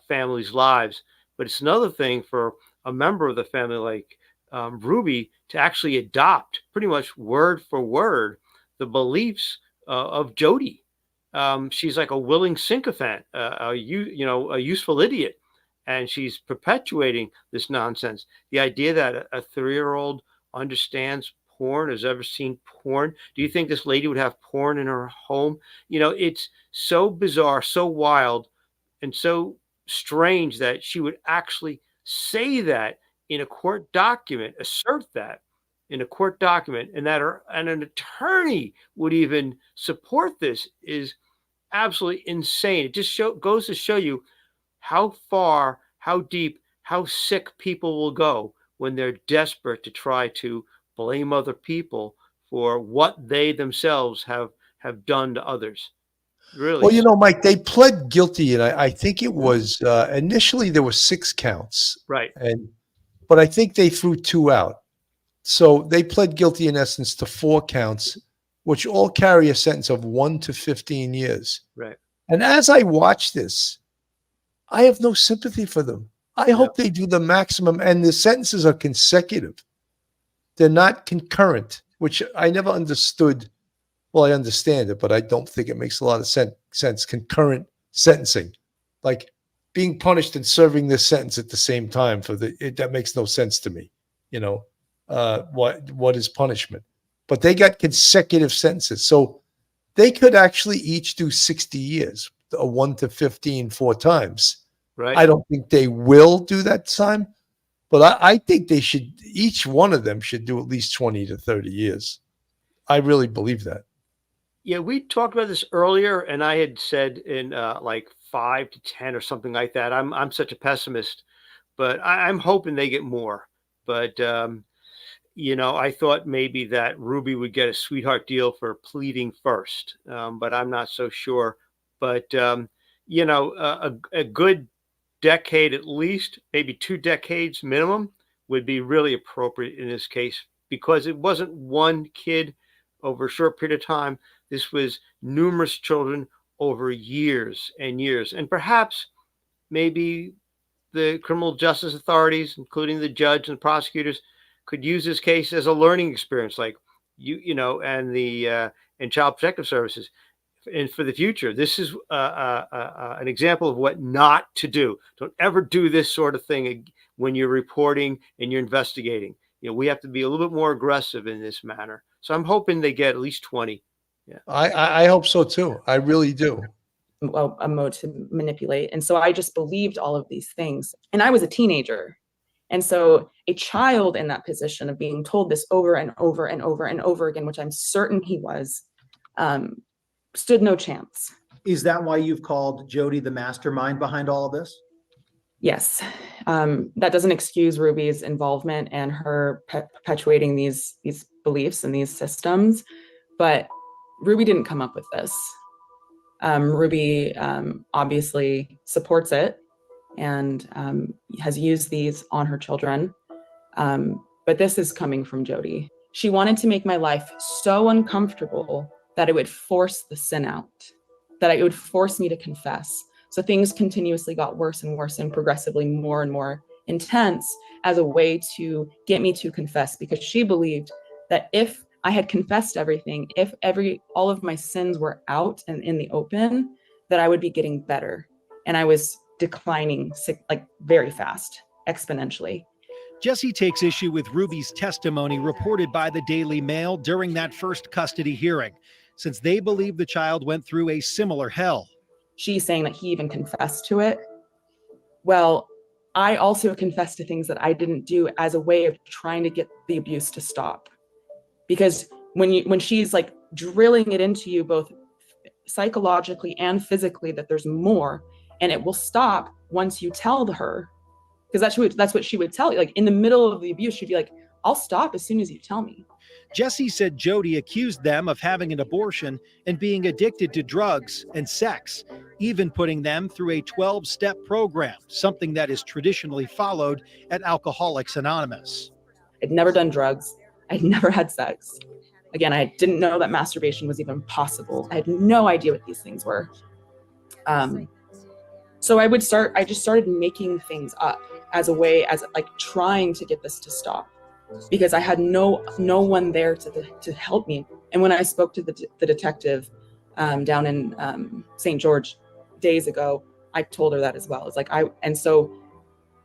families' lives. But it's another thing for a member of the family like Ruby to actually adopt pretty much word for word the beliefs of Jodi. She's like a willing sycophant, a useful idiot, and she's perpetuating this nonsense. The idea that a 3-year-old understands porn, has ever seen porn. Do you think this lady would have porn in her home? It's so bizarre, so wild, and so strange that she would actually say that in a court document, assert that in a court document, and and an attorney would even support this is absolutely insane. It just goes to show you how far, how deep, how sick people will go when they're desperate to try to blame other people for what they themselves have done to others. Really.
Well, Mike, they pled guilty, and I think it was initially there were 6 counts,
Right.
But I think they threw 2 out. So they pled guilty in essence to 4 counts, which all carry a sentence of 1 to 15 years.
Right.
And as I watch this, I have no sympathy for them. I hope they do the maximum, and the sentences are consecutive. They're not concurrent, which I never understood. Well, I understand it, but I don't think it makes a lot of sense. Concurrent sentencing, like being punished and serving this sentence at the same time that makes no sense to me. What is punishment? But they got consecutive sentences, so they could actually each do 60 years, a 1 to 15 4 times.
Right.
I don't think they will do that time, but I think they should. Each one of them should do at least 20 to 30 years. I really believe that.
Yeah, we talked about this earlier, and I had said in like 5 to 10 or something like that. I'm such a pessimist, but I'm hoping they get more. But I thought maybe that Ruby would get a sweetheart deal for pleading first, but I'm not so sure. But a good decade at least, maybe 2 decades minimum, would be really appropriate in this case, because it wasn't one kid over a short period of time. This was numerous children over years and years. And perhaps maybe the criminal justice authorities, including the judge and the prosecutors, could use this case as a learning experience, like and Child Protective Services. And for the future, this is an example of what not to do. Don't ever do this sort of thing when you're reporting and you're investigating. We have to be a little bit more aggressive in this manner. So I'm hoping they get at least 20. Yeah,
I hope so too. I really do.
A mode to manipulate. And so I just believed all of these things. And I was a teenager. And so a child in that position of being told this over and over and over and over again, which I'm certain he was, stood no chance.
Is that why you've called Jodi the mastermind behind all of this?
Yes. That doesn't excuse Ruby's involvement and her perpetuating these beliefs and these systems, but Ruby didn't come up with this. Ruby obviously supports it and has used these on her children. But this is coming from Jodi. She wanted to make my life so uncomfortable that it would force the sin out, that it would force me to confess. So things continuously got worse and worse and progressively more and more intense as a way to get me to confess, because she believed that if I had confessed everything, if all of my sins were out and in the open, that I would be getting better. And I was declining very fast, exponentially.
Jesse takes issue with Ruby's testimony reported by the Daily Mail during that first custody hearing, since they believe the child went through a similar hell.
She's saying that he even confessed to it. Well, I also confessed to things that I didn't do as a way of trying to get the abuse to stop. Because when she's like drilling it into you both psychologically and physically that there's more, and it will stop once you tell her, because that's what she would tell you. Like in the middle of the abuse, she'd be like, I'll stop as soon as you tell me.
Jesse said Jodi accused them of having an abortion and being addicted to drugs and sex, even putting them through a 12-step program, something that is traditionally followed at Alcoholics Anonymous.
I'd never done drugs. I'd never had sex. Again, I didn't know that masturbation was even possible. I had no idea what these things were. So I just started making things up as a way, as like trying to get this to stop, because I had no one there to help me. And when I spoke to the detective down in St. George days ago, I told her that as well. It's like and so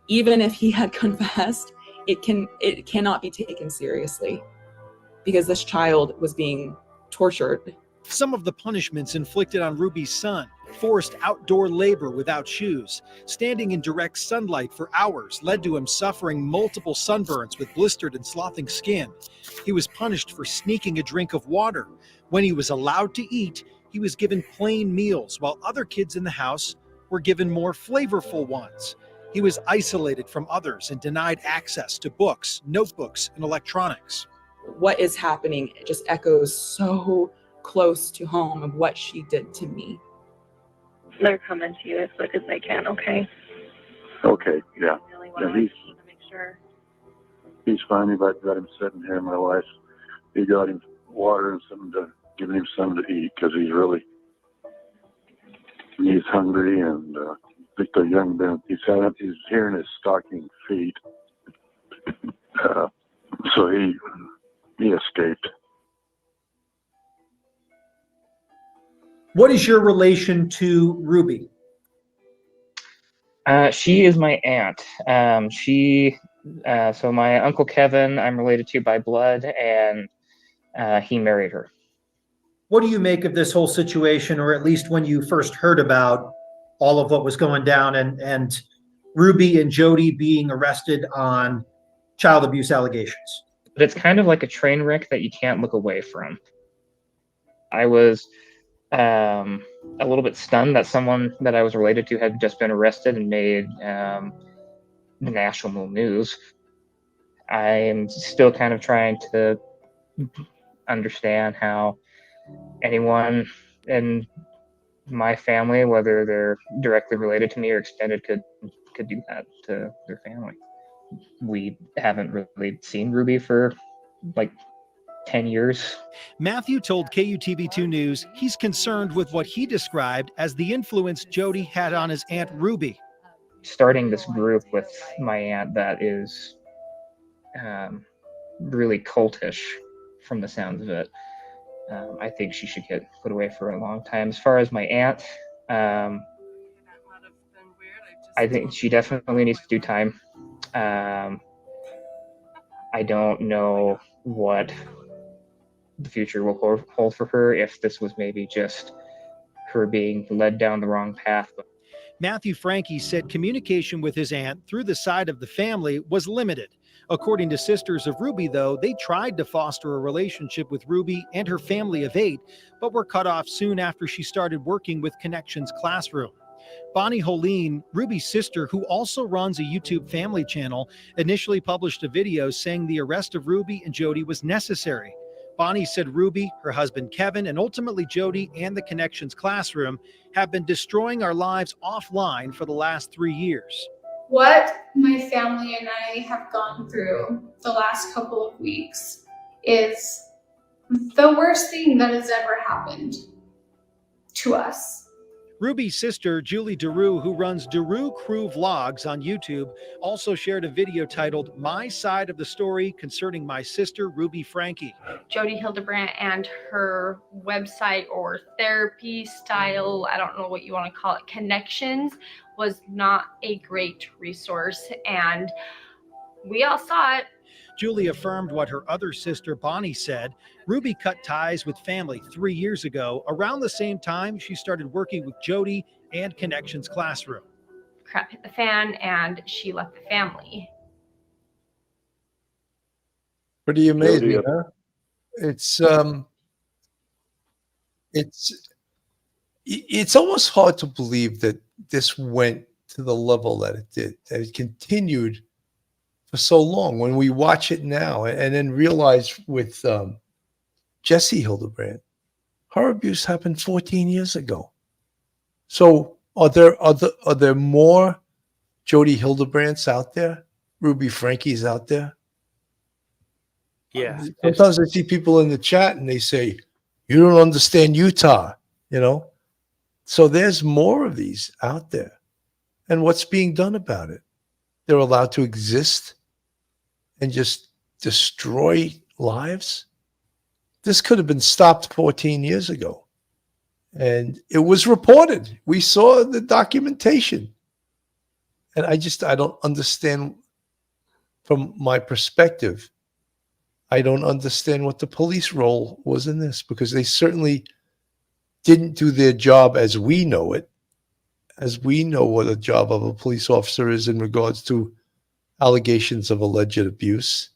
even if he had confessed, it cannot be taken seriously, because this child was being tortured.
Some of the punishments inflicted on Ruby's son: forced outdoor labor without shoes, standing in direct sunlight for hours led to him suffering multiple sunburns with blistered and sloughing skin. He was punished for sneaking a drink of water. When he was allowed to eat, he was given plain meals, while other kids in the house were given more flavorful ones. He was isolated from others and denied access to books, notebooks, and electronics.
What is happening just echoes so close to home of what she did to me.
They're coming to you as quick as they can, okay?
Okay, yeah.
Really
Yeah,
want to make sure.
he's fine. I've got him sitting here. My wife, he got him water and giving him something to eat, because he's hungry, and I think the young man, he's hearing his stocking feet. So he escaped.
What is your relation to Ruby?
She is my aunt. So my Uncle Kevin, I'm related to by blood, and he married her.
What do you make of this whole situation, or at least when you first heard about all of what was going down and Ruby and Jodi being arrested on child abuse allegations?
But it's kind of like a train wreck that you can't look away from. I was a little bit stunned that someone that I was related to had just been arrested and made national news. I am still kind of trying to understand how anyone in my family, whether they're directly related to me or extended, could do that to their family. We haven't really seen Ruby for like 10 years.
Matthew told KUTV2 News he's concerned with what he described as the influence Jodi had on his Aunt Ruby.
Starting this group with my aunt that is really cultish from the sounds of it. I think she should get put away for a long time. As far as my aunt, I think she definitely needs to do time. I don't know what the future will hold for her, if this was maybe just her being led down the wrong path.
Matthew Franke said communication with his aunt through the side of the family was limited. According to Sisters of Ruby, though, they tried to foster a relationship with Ruby and her family of 8, but were cut off soon after she started working with Connections Classroom. Bonnie Holeen, Ruby's sister, who also runs a YouTube family channel, initially published a video saying the arrest of Ruby and Jodi was necessary. Bonnie said Ruby, her husband Kevin, and ultimately Jodi and the Connections Classroom have been destroying our lives offline for the last 3 years.
What my family and I have gone through the last couple of weeks is the worst thing that has ever happened to us.
Ruby's sister, Julie DeRue, who runs DeRue Crew Vlogs on YouTube, also shared a video titled My Side of the Story concerning my sister, Ruby Franke.
Jodi Hildebrandt and her website or therapy style, I don't know what you want to call it, Connections, was not a great resource, and we all saw it.
Julie affirmed what her other sister Bonnie said. Ruby cut ties with family 3 years ago. Around the same time, she started working with Jodi and Connections Classroom.
Crap hit the fan and she left the family.
Pretty amazing, huh? It's almost hard to believe that this went to the level that it did, that it continued for so long. When we watch it now and then realize with Jodi Hildebrandt, her abuse happened 14 years ago. So are there more Jodi Hildebrandts out there, Ruby Franke's out there?
Yeah.
Sometimes I see people in the chat and they say, you don't understand Utah, you know? So there's more of these out there. And what's being done about it? They're allowed to exist and just destroy lives. This could have been stopped 14 years ago. And it was reported. We saw the documentation. And I don't understand from my perspective. I don't understand what the police role was in this, because they certainly didn't do their job as we know it, as we know what a job of a police officer is in regards to allegations of alleged abuse.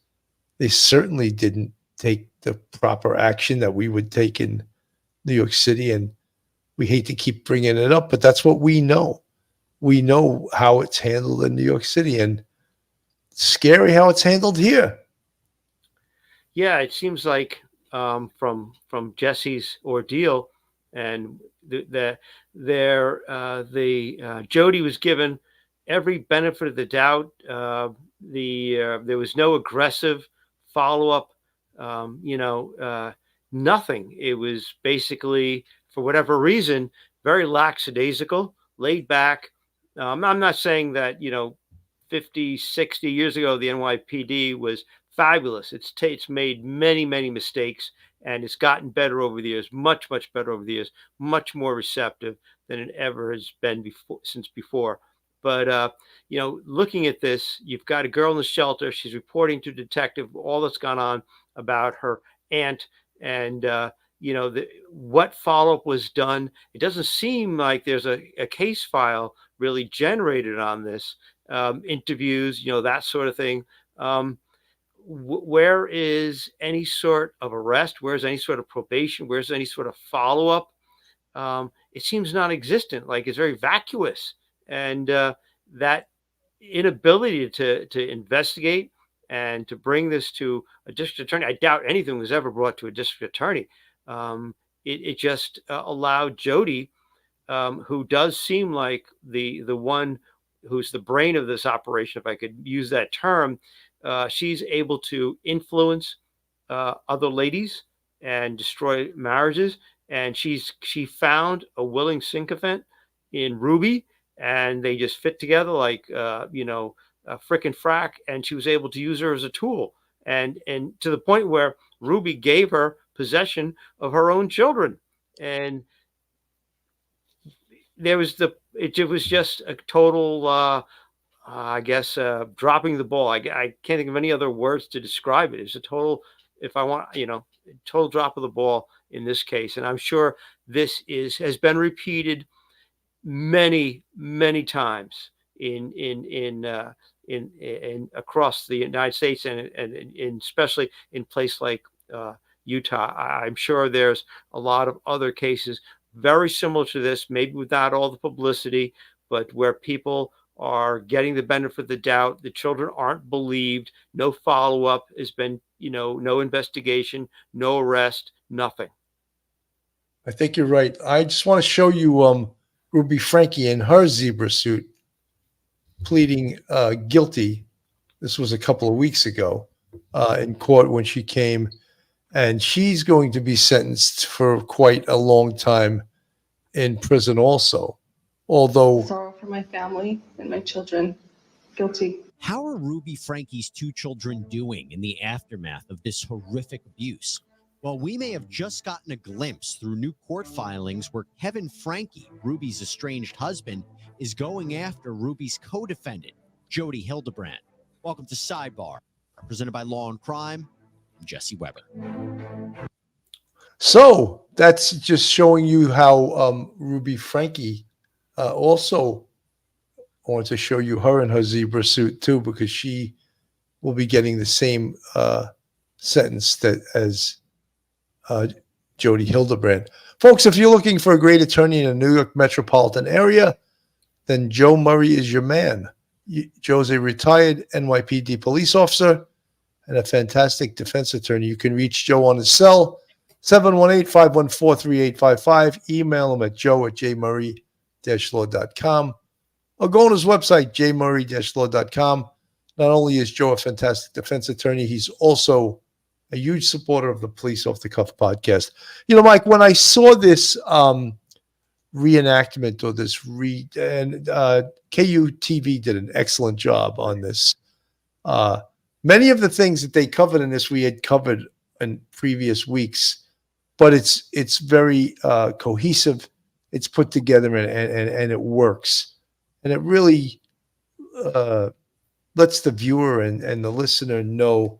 They certainly didn't take the proper action that we would take in New York City. And we hate to keep bringing it up, but that's what we know. We know how it's handled in New York City, and it's scary how it's handled here.
Yeah, it seems like from Jesse's ordeal, and Jodi was given every benefit of the doubt. There was no aggressive follow-up, nothing. It was basically, for whatever reason, very lackadaisical, laid back. I'm not saying that, 50, 60 years ago, the NYPD was fabulous. It's made many, many mistakes, and it's gotten better over the years, much, much better over the years, much more receptive than it ever has been before. But, looking at this, you've got a girl in the shelter. She's reporting to a detective all that's gone on about her aunt, and, what follow-up was done. It doesn't seem like there's a case file really generated on this, interviews, that sort of thing. Where is any sort of arrest? Where's any sort of probation? Where's any sort of follow-up? It seems non-existent, like it's very vacuous. And that inability to investigate and to bring this to a district attorney, I doubt anything was ever brought to a district attorney. It just allowed Jodi, who does seem like the one who's the brain of this operation, if I could use that term. She's able to influence other ladies and destroy marriages. And she found a willing sycophant in Ruby, and they just fit together like frick and frack. And she was able to use her as a tool, and to the point where Ruby gave her possession of her own children. And it was just a total, dropping the ball. I can't think of any other words to describe it. It's a total, total drop of the ball in this case. And I'm sure this has been repeated many, many times in across the United States, and especially in place like Utah. I'm sure there's a lot of other cases very similar to this, maybe without all the publicity, but where people are getting the benefit of the doubt. The children aren't believed. No follow-up has been, no investigation, no arrest, nothing.
I think you're right. I just want to show you Ruby Franke in her zebra suit pleading guilty. This was a couple of weeks ago in court when she came, and she's going to be sentenced for quite a long time in prison also. Although
sorrow for my family and my children. Guilty.
How are Ruby Franke's two children doing in the aftermath of this horrific abuse? Well, we may have just gotten a glimpse through new court filings where Kevin Franke, Ruby's estranged husband, is going after Ruby's co-defendant, Jodi Hildebrandt. Welcome to Sidebar, presented by Law and Crime. I'm Jesse Weber.
So that's just showing you how Ruby Franke also, I want to show you her in her zebra suit too, because she will be getting the same sentence as Jodi Hildebrandt. Folks, if you're looking for a great attorney in the New York metropolitan area, then Joe Murray is your man. Joe's a retired NYPD police officer and a fantastic defense attorney. You can reach Joe on his cell, 718-514-3855. Email him at joe@jmurray-law.com, or go on his website, jmurray-law.com. Not only is Joe a fantastic defense attorney, he's also a huge supporter of the Police Off the Cuff podcast. You know, Mike, when I saw this reenactment or this KU TV did an excellent job on this. Many of the things that they covered in this we had covered in previous weeks, but it's very cohesive. It's put together and it works, and it really lets the viewer and the listener know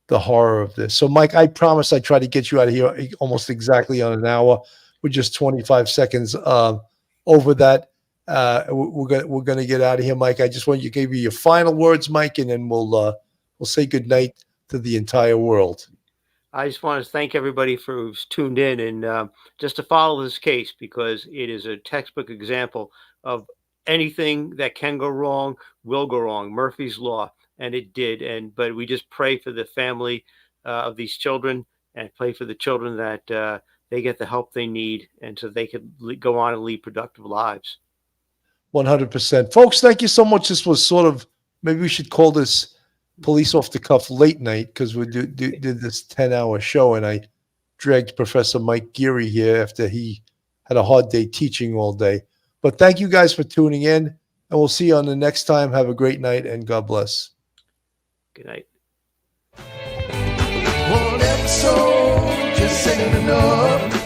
the horror of this. So, Mike, I promise I try to get you out of here almost exactly on an hour. We're just 25 seconds over that. We're gonna get out of here, Mike. I just want you to give you your final words, Mike, and then we'll say good night to the entire world.
I just want to thank everybody who's tuned in and just to follow this case, because it is a textbook example of anything that can go wrong will go wrong. Murphy's Law, and it did. But we just pray for the family of these children and pray for the children that they get the help they need, and so they could go on and lead productive lives.
100%. Folks, thank you so much. This was sort of, maybe we should call this Police Off the Cuff late night, because we did this 10-hour show, and I dragged Professor Mike Geary here after he had a hard day teaching all day. But thank you guys for tuning in, and we'll see you on the next time. Have a great night, and God bless.
Good night.
One episode just ain't enough.